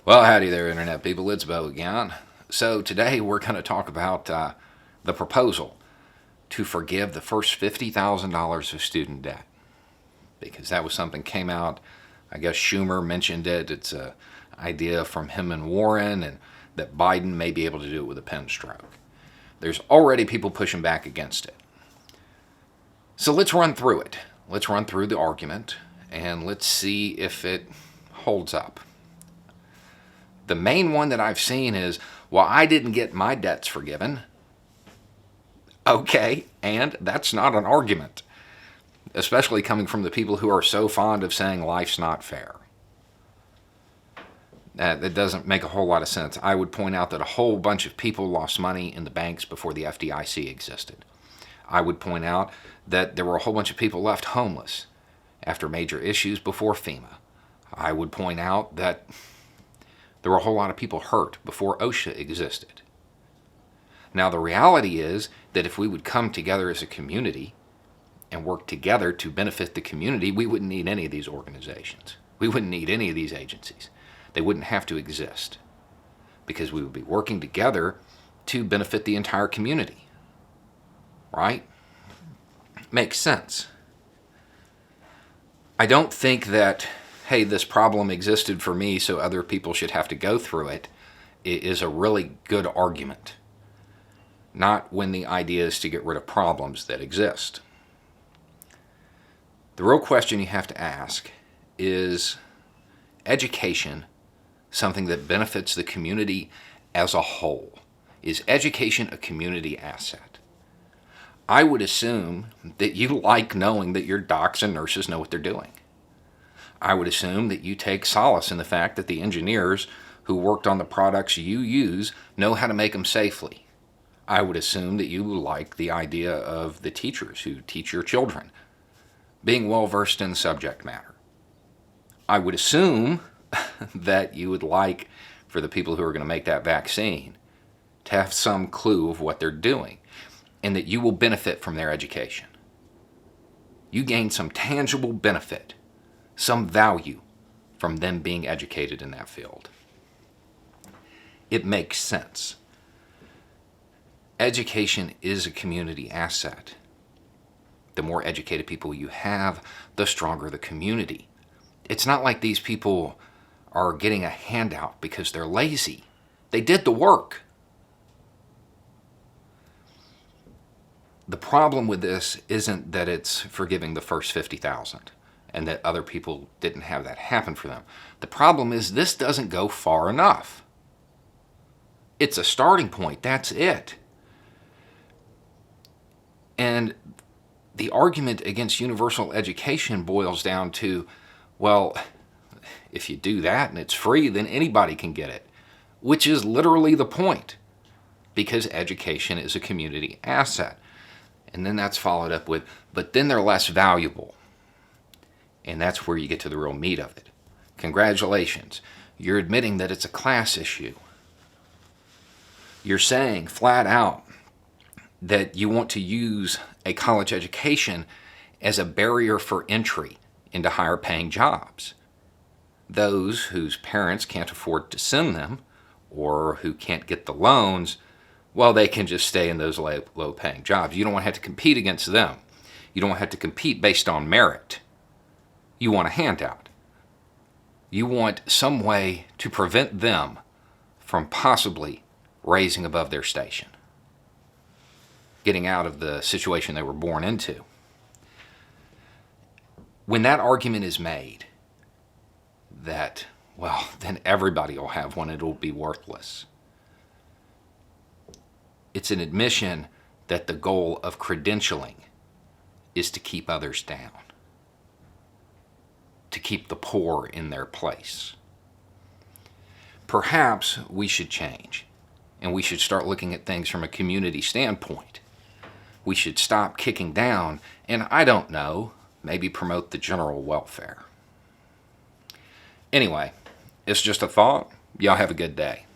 Well, howdy there, Internet people. It's Bo again. So, today we're going to talk about the proposal to forgive the first $50,000 of student debt. Because that was something came out, I guess Schumer mentioned it. It's an idea from him and Warren, and that Biden may be able to do it with a pen stroke. There's already people pushing back against it. So, let's run through it. Let's run through the argument, and let's see if it holds up. The main one that I've seen is, well, I didn't get my debts forgiven. Okay, and that's not an argument, especially coming from the people who are so fond of saying life's not fair. That doesn't make a whole lot of sense. I would point out that a whole bunch of people lost money in the banks before the FDIC existed. I would point out that there were a whole bunch of people left homeless after major issues before FEMA. I would point out that there were a whole lot of people hurt before OSHA existed. Now, the reality is that if we would come together as a community and work together to benefit the community, we wouldn't need any of these organizations. We wouldn't need any of these agencies. They wouldn't have to exist because we would be working together to benefit the entire community. Right? Makes sense. I don't think that, hey, this problem existed for me, so other people should have to go through it, is a really good argument. Not when the idea is to get rid of problems that exist. The real question you have to ask is education something that benefits the community as a whole? Is education a community asset? I would assume that you like knowing that your docs and nurses know what they're doing. I would assume that you take solace in the fact that the engineers who worked on the products you use know how to make them safely. I would assume that you like the idea of the teachers who teach your children being well versed in the subject matter. I would assume that you would like for the people who are going to make that vaccine to have some clue of what they're doing and that you will benefit from their education. You gain some tangible benefit, some value from them being educated in that field. It makes sense. Education is a community asset. The more educated people you have, the stronger the community. It's not like these people are getting a handout because they're lazy. They did the work. The problem with this isn't that it's forgiving the first 50,000 and that other people didn't have that happen for them. The problem is this doesn't go far enough. It's a starting point, that's it. And the argument against universal education boils down to, well, if you do that and it's free, then anybody can get it, which is literally the point, because education is a community asset. And then that's followed up with, but then they're less valuable. And that's where you get to the real meat of it. Congratulations. You're admitting that it's a class issue. You're saying flat out that you want to use a college education as a barrier for entry into higher paying jobs. Those whose parents can't afford to send them or who can't get the loans, well, they can just stay in those low paying jobs. You don't want to have to compete against them. You don't have to compete based on merit. You want a handout. You want some way to prevent them from possibly raising above their station, getting out of the situation they were born into. When that argument is made, that, well, then everybody will have one, it'll be worthless. It's an admission that the goal of credentialing is to keep others down, to keep the poor in their place. Perhaps we should change, and we should start looking at things from a community standpoint. We should stop kicking down, and I don't know, maybe promote the general welfare. Anyway, it's just a thought. Y'all have a good day.